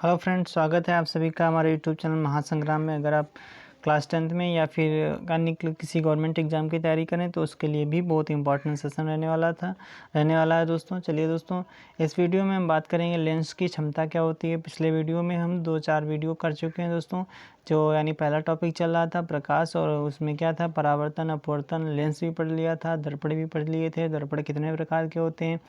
Hello friends, स्वागत है आप सभी का हमारे यूट्यूब चैनल महासंग्राम में। अगर आप क्लास 10th में या फिर अन्य किसी गवर्नमेंट एग्ज़ाम की तैयारी करें तो उसके लिए भी बहुत इंपॉर्टेंट सेशन रहने वाला है दोस्तों। चलिए दोस्तों, इस वीडियो में हम बात करेंगे लेंस की क्षमता क्या होती है। पिछले वीडियो में हम 2-4 वीडियो कर चुके हैं दोस्तों, जो यानी पहला टॉपिक चल रहा था प्रकाश, और उसमें क्या था, परावर्तन, अपवर्तन, लेंस भी पढ़ लिया था, दर्पण भी पढ़ लिए थे। दर्पण कितने प्रकार के होते हैं,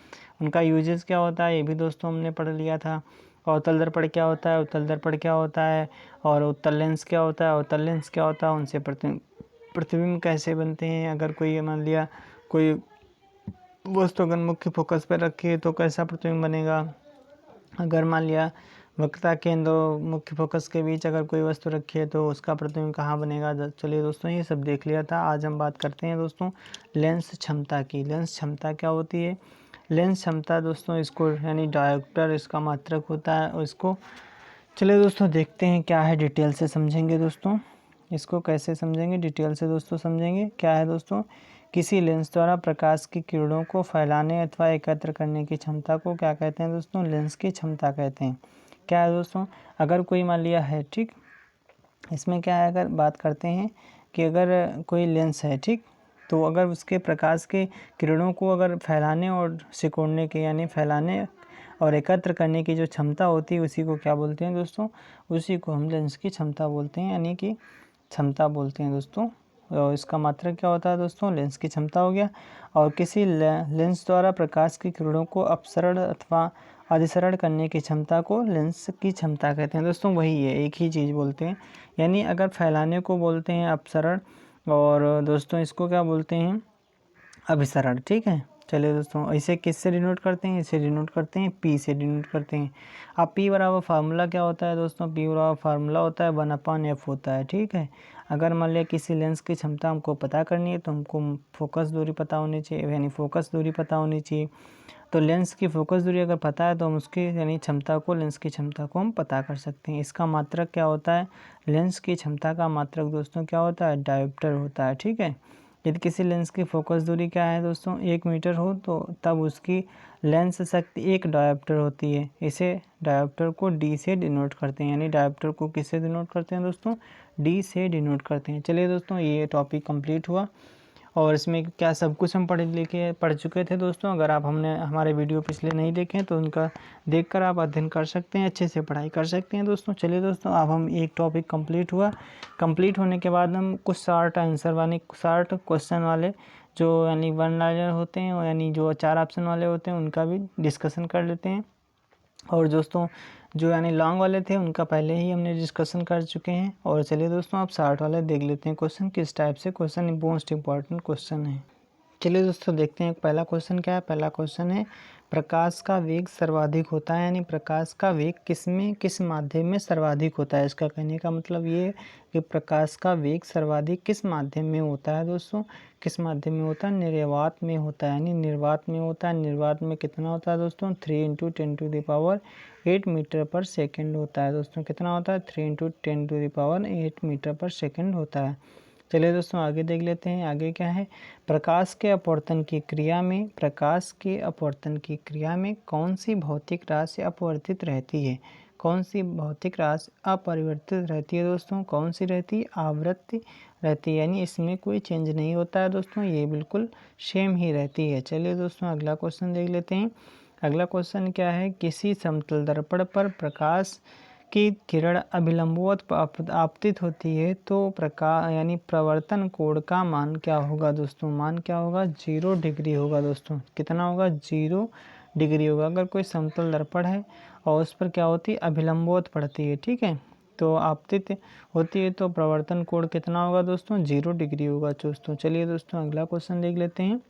उनका यूजेस क्या होता है, ये भी दोस्तों हमने पढ़ लिया था। और अवतल दर्पण क्या होता है, उत्तल दर्पण क्या होता है, और उत्तल लेंस क्या होता है, अवतल लेंस क्या होता है, उनसे प्रतिबिंब कैसे बनते हैं। अगर कोई मान लिया कोई वस्तु अगर मुख्य फोकस पर रखे तो कैसा प्रतिबिंब बनेगा। अगर मान लिया वक्रता केंद्र और मुख्य फोकस के बीच अगर कोई वस्तु रखी है तो उसका प्रतिबिंब कहाँ बनेगा। चलिए दोस्तों, ये सब देख लिया था। आज हम बात करते हैं दोस्तों लेंस क्षमता की। लेंस क्षमता क्या होती है। लेंस क्षमता दोस्तों, इसको यानी डायोप्टर इसका मात्रक होता है, और इसको चलिए दोस्तों देखते हैं क्या है, डिटेल से समझेंगे दोस्तों। इसको कैसे समझेंगे, डिटेल से दोस्तों समझेंगे। क्या है दोस्तों, किसी लेंस द्वारा प्रकाश की किरणों को फैलाने अथवा एकत्र करने की क्षमता को क्या कहते हैं दोस्तों, लेंस की क्षमता कहते हैं। क्या है दोस्तों, अगर कोई मान लिया है, ठीक, इसमें क्या है, अगर बात करते हैं कि अगर कोई लेंस है, ठीक, तो अगर उसके प्रकाश के किरणों को अगर फैलाने और सिकोड़ने के यानी फैलाने और एकत्र करने की जो क्षमता होती है उसी को क्या बोलते हैं दोस्तों, उसी को हम लेंस की क्षमता बोलते हैं, यानी कि क्षमता बोलते हैं दोस्तों। और इसका मात्रक क्या होता है दोस्तों, लेंस की क्षमता हो गया। और किसी लेंस द्वारा प्रकाश की किरणों को अपसरण अथवा अधिसरण करने की क्षमता को लेंस की क्षमता कहते हैं दोस्तों। वही है, एक ही चीज़ बोलते हैं। यानी अगर फैलाने को बोलते हैं अपसरण, और दोस्तों इसको क्या बोलते हैं, अभिसरण। ठीक है, चलिए दोस्तों, इसे किससे डिनोट करते हैं, इसे डिनोट करते हैं पी से डिनोट करते हैं। अब पी बराबर फार्मूला क्या होता है दोस्तों, पी बराबर फार्मूला होता है 1/f होता है। ठीक है, अगर मान लिया किसी लेंस की क्षमता हमको पता करनी है तो हमको फोकस दूरी पता होनी चाहिए, यानी फोकस दूरी पता होनी चाहिए। तो लेंस की फोकस दूरी अगर पता है तो हम उसकी यानी क्षमता को, लेंस की क्षमता को हम पता कर सकते हैं। इसका मात्रक क्या होता है, लेंस की क्षमता का मात्रक दोस्तों क्या होता है, डायोप्टर होता है। ठीक है, यदि किसी लेंस की फोकस दूरी क्या है दोस्तों, 1 मीटर हो तो तब उसकी लेंस शक्ति 1 डायोप्टर होती है। इसे डायोप्टर को डी से डिनोट करते हैं, यानी डायोप्टर को किससे डिनोट करते हैं दोस्तों, डी से डिनोट करते हैं। चलिए दोस्तों, ये टॉपिक कंप्लीट हुआ, और इसमें क्या सब कुछ हम पढ़ चुके थे दोस्तों। अगर आप हमने हमारे वीडियो पिछले नहीं देखे तो उनका देखकर आप अध्ययन कर सकते हैं, अच्छे से पढ़ाई कर सकते हैं दोस्तों। चलिए दोस्तों, अब हम एक टॉपिक कंप्लीट हुआ। कंप्लीट होने के बाद हम कुछ शार्ट आंसर वाले, शार्ट क्वेश्चन वाले जो यानी 1 लाइनर होते हैं, और यानी जो 4 ऑप्शन वाले होते हैं उनका भी डिस्कशन कर लेते हैं। और दोस्तों जो यानी लॉन्ग वाले थे उनका पहले ही हमने डिस्कशन कर चुके हैं। और चलिए दोस्तों, आप शार्ट वाले देख लेते हैं क्वेश्चन किस टाइप से क्वेश्चन मोस्ट इंपॉर्टेंट क्वेश्चन है। चलिए दोस्तों देखते हैं पहला क्वेश्चन क्या है। पहला क्वेश्चन है, प्रकाश का वेग सर्वाधिक होता है, यानी प्रकाश का वेग किस माध्यम में सर्वाधिक होता है। इसका कहने का मतलब ये है कि प्रकाश का वेग सर्वाधिक किस माध्यम में होता है दोस्तों, किस माध्यम में होता है, निर्वात में होता है, यानी निर्वात में होता है। निर्वात में कितना होता है दोस्तों, 3 × 10⁸ मीटर पर सेकेंड होता है दोस्तों। कितना होता है, 3 × 10⁸ मीटर पर सेकेंड होता है। चलिए दोस्तों आगे देख लेते हैं, आगे क्या है, प्रकाश के अपवर्तन की क्रिया में, प्रकाश के अपवर्तन की क्रिया में कौन सी भौतिक राशि अपवर्तित रहती है, कौन सी भौतिक राशि अपरिवर्तित रहती है दोस्तों, कौन सी रहती है, आवृत्ति रहती है, यानी इसमें कोई चेंज नहीं होता है दोस्तों, ये बिल्कुल सेम ही रहती है। चलिए दोस्तों अगला क्वेश्चन देख लेते हैं। अगला क्वेश्चन क्या है, किसी समतल दर्पण पर प्रकाश की किरण अभिलंबवत आपतित होती है तो प्रकाश यानी प्रवर्तन कोण का मान क्या होगा दोस्तों, मान क्या होगा, 0 डिग्री होगा दोस्तों। कितना होगा, 0 डिग्री होगा। अगर कोई समतल दर्पण है और उस पर क्या होती है, अभिलंबवत पड़ती है, ठीक है, तो आपतित होती है तो प्रवर्तन कोण कितना होगा दोस्तों, 0 डिग्री होगा दोस्तों। चलिए दोस्तों अगला क्वेश्चन देख लेते हैं।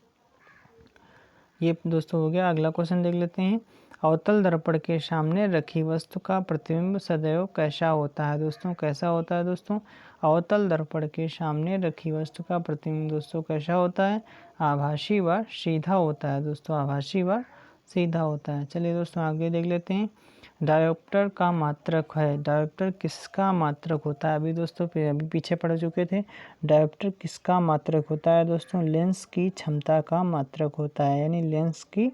ये दोस्तों हो गया, अगला क्वेश्चन देख लेते हैं। अवतल दर्पण के सामने रखी वस्तु का प्रतिबिंब सदैव कैसा होता है दोस्तों, कैसा होता है दोस्तों, अवतल दर्पण के सामने रखी वस्तु का प्रतिबिंब दोस्तों कैसा होता है, आभासी व सीधा होता है दोस्तों, आभासी व सीधा होता है। चलिए दोस्तों आगे देख लेते हैं। डायोप्टर का मात्रक है, डायोप्टर किसका मात्रक होता है, अभी दोस्तों अभी पीछे पढ़ चुके थे। डायोप्टर किसका मात्रक होता है दोस्तों, लेंस की क्षमता का मात्रक होता है, यानी लेंस की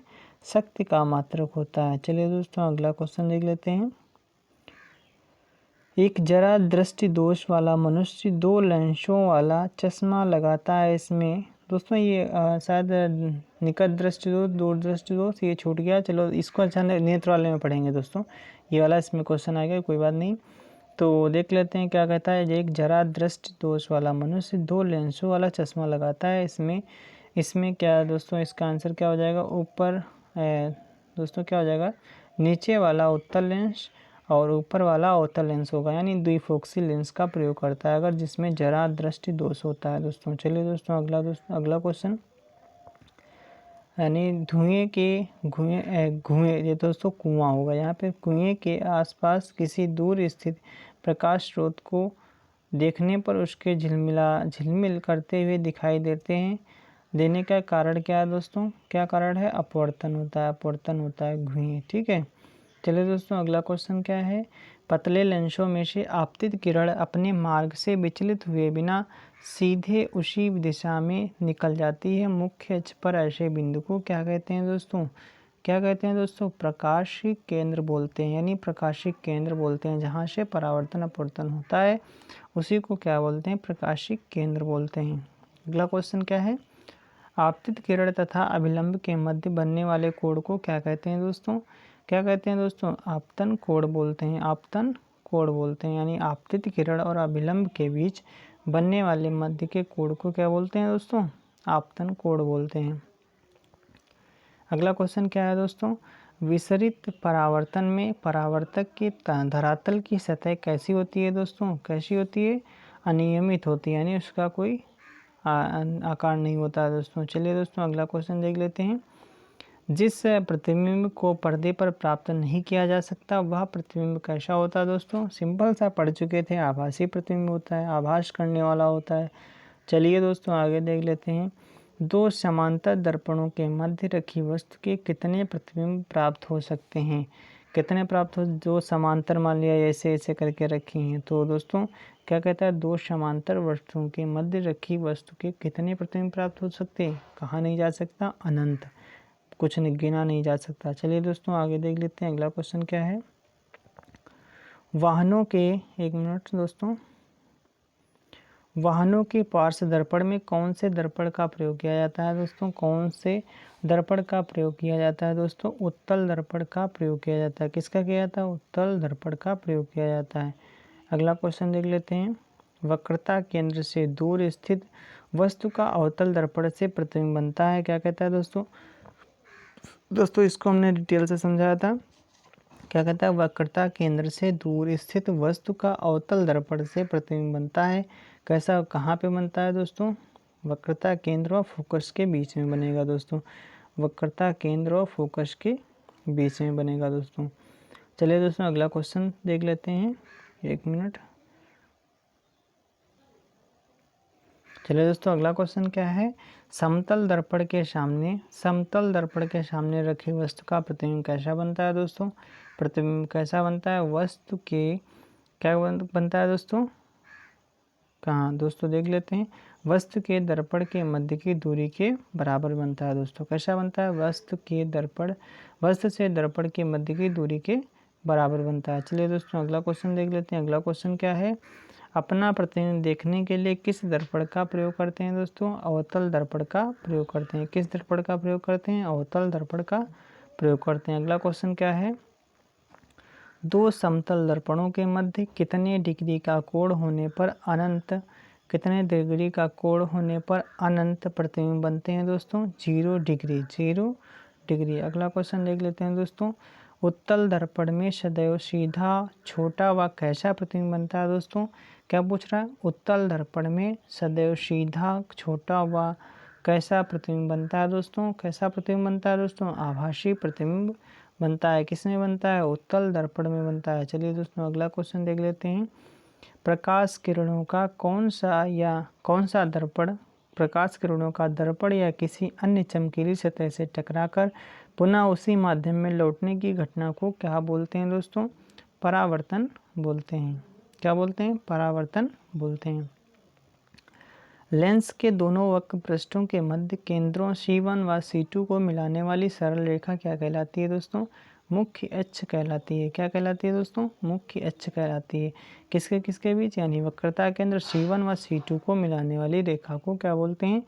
शक्ति का मात्रक होता है। चलिए दोस्तों अगला क्वेश्चन देख लेते हैं। एक जरा दृष्टि दोष वाला मनुष्य 2 लेंसों वाला चश्मा लगाता है। इसमें दोस्तों ये शायद निकट दृष्टि दोष, दूर दृष्टि दोष ये छूट गया। चलो इसको अच्छा नेत्र वाले में पढ़ेंगे दोस्तों, ये वाला इसमें क्वेश्चन आएगा, कोई बात नहीं। तो देख लेते हैं क्या कहता है। एक जरा दृष्टि दोष वाला मनुष्य 2 लेंसों वाला चश्मा लगाता है। इसमें क्या दोस्तों, इसका आंसर क्या हो जाएगा, ऊपर दोस्तों क्या हो जाएगा, नीचे वाला उत्तल लेंस और ऊपर वाला अवतल लेंस होगा, यानी द्विफोक्सी लेंस का प्रयोग करता है अगर जिसमें जरा दृष्टि दोष होता है दोस्तों। चलिए दोस्तों अगला क्वेश्चन, यानी धुएं ये दोस्तों कुआं होगा। यहाँ पे कुएं के आसपास किसी दूर स्थित प्रकाश स्रोत को देखने पर उसके झिलमिल करते हुए दिखाई देने का कारण क्या है दोस्तों, क्या कारण है, अपवर्तन होता है धुएं। ठीक है, चलिए दोस्तों अगला क्वेश्चन क्या है। पतले लेंसों में से आपतित किरण अपने मार्ग से विचलित हुए बिना सीधे उसी दिशा में निकल जाती है। मुख्य अक्ष पर ऐसे बिंदु को क्या कहते हैं दोस्तों, क्या कहते हैं दोस्तों, प्रकाशिक केंद्र बोलते हैं, यानी प्रकाशिक केंद्र बोलते हैं। जहाँ से परावर्तन अपवर्तन होता है उसी को क्या बोलते हैं, प्रकाशिक केंद्र बोलते हैं। अगला क्वेश्चन क्या है। आपतित किरण तथा अभिलंब के मध्य बनने वाले कोण को क्या कहते हैं दोस्तों, क्या कहते हैं दोस्तों, आपतन कोण बोलते हैं, आपतन कोण बोलते हैं। यानी आपतित किरण और अभिलंब के बीच बनने वाले मध्य के कोण को क्या बोलते हैं दोस्तों, आपतन कोण बोलते हैं। अगला क्वेश्चन क्या है दोस्तों। विसरित परावर्तन में परावर्तक की धरातल की सतह कैसी होती है दोस्तों, कैसी होती है, अनियमित होती है, यानी उसका कोई आकार नहीं होता है दोस्तों। चलिए दोस्तों अगला क्वेश्चन देख लेते हैं। जिस प्रतिबिंब को पर्दे पर प्राप्त नहीं किया जा सकता वह प्रतिबिंब कैसा होता है दोस्तों, सिंपल सा पढ़ चुके थे, आभासी प्रतिबिंब होता है, आभास करने वाला होता है। चलिए दोस्तों आगे देख लेते हैं। 2 समांतर दर्पणों के मध्य रखी वस्तु के कितने प्रतिबिंब प्राप्त हो सकते हैं, कितने प्राप्त हो, 2 समांतर मान लिया ऐसे ऐसे करके रखी हैं, तो दोस्तों क्या कहता है, 2 समांतर वस्तुओं के मध्य रखी वस्तु के कितने प्रतिबिंब प्राप्त हो सकते हैं, कहा नहीं जा सकता, अनंत, कुछ गिना नहीं जा सकता। चलिए दोस्तों आगे देख लेते हैं। अगला क्वेश्चन क्या है। वाहनों के, एक मिनट दोस्तों, वाहनों के पार्श्व दर्पण में कौन से दर्पण का प्रयोग किया जाता है दोस्तों, कौन से दर्पण का प्रयोग किया जाता है दोस्तों, उत्तल दर्पण का प्रयोग किया जाता है। किसका किया जाता है, उत्तल दर्पण का प्रयोग किया जाता है। अगला क्वेश्चन देख लेते हैं। वक्रता केंद्र से दूर स्थित वस्तु का अवतल दर्पण से प्रतिबिंब बनता है, क्या कहता है दोस्तों इसको हमने डिटेल से समझाया था। क्या कहता है, वक्रता केंद्र से दूर स्थित वस्तु का अवतल दर्पण से प्रतिबिंब बनता है। कैसा, कहाँ पे बनता है दोस्तों, वक्रता केंद्र और फोकस के बीच में बनेगा दोस्तों, वक्रता केंद्र और फोकस के बीच में बनेगा दोस्तों। चलिए दोस्तों अगला क्वेश्चन देख लेते हैं, एक मिनट। चलिए दोस्तों अगला क्वेश्चन क्या है। समतल दर्पण के सामने रखी वस्तु का प्रतिबिंब कैसा बनता है दोस्तों, प्रतिबिंब कैसा बनता है, वस्तु के क्या बनता है दोस्तों, कहाँ दोस्तों देख लेते हैं। वस्तु के दर्पण के मध्य की दूरी के बराबर बनता है दोस्तों। कैसा बनता है, वस्तु से दर्पण के मध्य की दूरी के बराबर बनता है। चलिए दोस्तों अगला क्वेश्चन देख लेते हैं। अगला क्वेश्चन क्या है। अपना प्रतिबिंब देखने के लिए किस दर्पण का प्रयोग करते हैं दोस्तों, अवतल दर्पण का प्रयोग करते हैं। किस दर्पण का प्रयोग करते हैं, अवतल दर्पण का प्रयोग करते हैं। अगला क्वेश्चन क्या है। 2 समतल दर्पणों के मध्य कितने डिग्री का कोण होने पर अनंत प्रतिबिंब बनते हैं दोस्तों, 0 डिग्री। अगला क्वेश्चन देख लेते हैं दोस्तों। उत्तल दर्पण में सदैव सीधा छोटा व कैसा प्रतिबिंब बनता है दोस्तों, क्या पूछ रहा है, उत्तल दर्पण में सदैव सीधा छोटा व कैसा प्रतिबिंब बनता है दोस्तों, कैसा प्रतिबिंब बनता है दोस्तों, आभासी प्रतिबिंब बनता है। किसमें बनता है, उत्तल दर्पण में बनता है। चलिए दोस्तों अगला क्वेश्चन देख लेते हैं। प्रकाश किरणों का कौन सा दर्पण प्रकाश किरणों का दर्पण या किसी अन्य चमकीली सतह से टकराकर पुनः उसी माध्यम में लौटने की घटना को क्या बोलते हैं दोस्तों, परावर्तन बोलते हैं। क्या बोलते हैं, परावर्तन बोलते हैं। लेंस के दोनों वक्र पृष्ठों के मध्य केंद्रों C1 व C2 को मिलाने वाली सरल रेखा क्या कहलाती है दोस्तों, मुख्य अक्ष कहलाती है। क्या कहलाती है दोस्तों? मुख्य अक्ष कहलाती है। किसके किसके बीच? यानी वक्रता केंद्र C1 व C2 को मिलाने वाली रेखा को क्या बोलते हैं?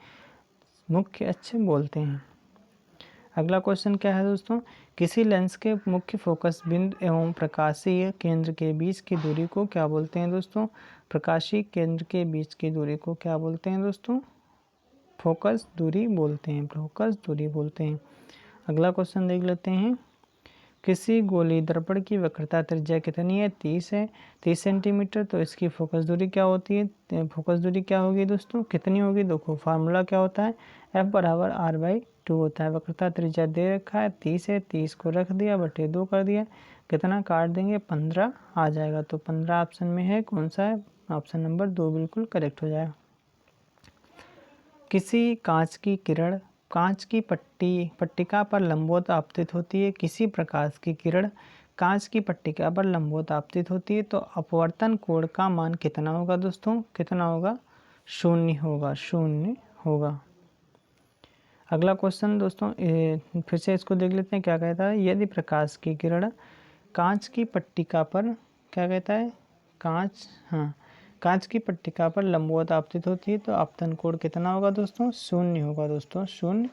मुख्य अक्ष बोलते हैं। अगला क्वेश्चन क्या है दोस्तों? किसी लेंस के मुख्य फोकस बिंदु एवं प्रकाशीय केंद्र के बीच की दूरी को क्या बोलते हैं दोस्तों? प्रकाशीय केंद्र के बीच की दूरी को क्या बोलते हैं दोस्तों? फोकस दूरी बोलते हैं। फोकस दूरी बोलते हैं। अगला क्वेश्चन देख लेते हैं। किसी गोली दर्पण की वक्रता त्रिज्या कितनी है? 30 है, 30 सेंटीमीटर। तो इसकी फोकस दूरी क्या होती है? फोकस दूरी क्या होगी दोस्तों? कितनी होगी? देखो फार्मूला क्या होता है? F बराबर R/2 होता है। वक्रता त्रिज्या दे रखा है 30 है, 30 को रख दिया बटे 2 कर दिया, कितना काट देंगे? 15 आ जाएगा। तो 15 ऑप्शन में है, कौन सा है? ऑप्शन नंबर 2 बिल्कुल करेक्ट हो जाएगा। किसी कांच की किरण कांच की पट्टिका पर लंबवत आपतित होती है। किसी प्रकाश की किरण कांच की पट्टिका पर लंबवत आपतित होती है तो अपवर्तन कोण का मान कितना होगा दोस्तों? कितना होगा? 0 होगा। 0 होगा। अगला क्वेश्चन दोस्तों फिर से इसको देख लेते हैं। क्या कहता है? यदि प्रकाश की किरण कांच की पट्टिका पर, क्या कहता है? कांच की पट्टिका पर लंबवत आपतित होती है तो आपतन कोण कितना होगा दोस्तों? 0 होगा दोस्तों। 0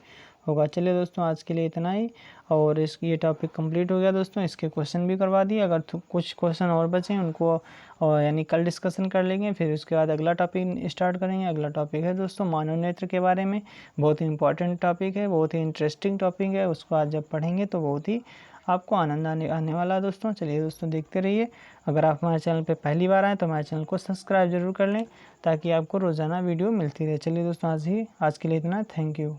होगा। चलिए दोस्तों आज के लिए इतना ही, और ये टॉपिक कंप्लीट हो गया दोस्तों। इसके क्वेश्चन भी करवा दिए। अगर कुछ क्वेश्चन और बचे उनको और यानी कल डिस्कशन कर लेंगे। फिर उसके बाद अगला टॉपिक स्टार्ट करेंगे। अगला टॉपिक है दोस्तों मानव नेत्र के बारे में। बहुत ही इंपॉर्टेंट टॉपिक है, बहुत ही इंटरेस्टिंग टॉपिक है। उसको आज जब पढ़ेंगे तो बहुत ही आपको आनंद आने वाला है दोस्तों। चलिए दोस्तों देखते रहिए। अगर आप हमारे चैनल पे पहली बार आए तो हमारे चैनल को सब्सक्राइब जरूर कर लें ताकि आपको रोज़ाना वीडियो मिलती रहे। चलिए दोस्तों आज के लिए इतना। Thank you.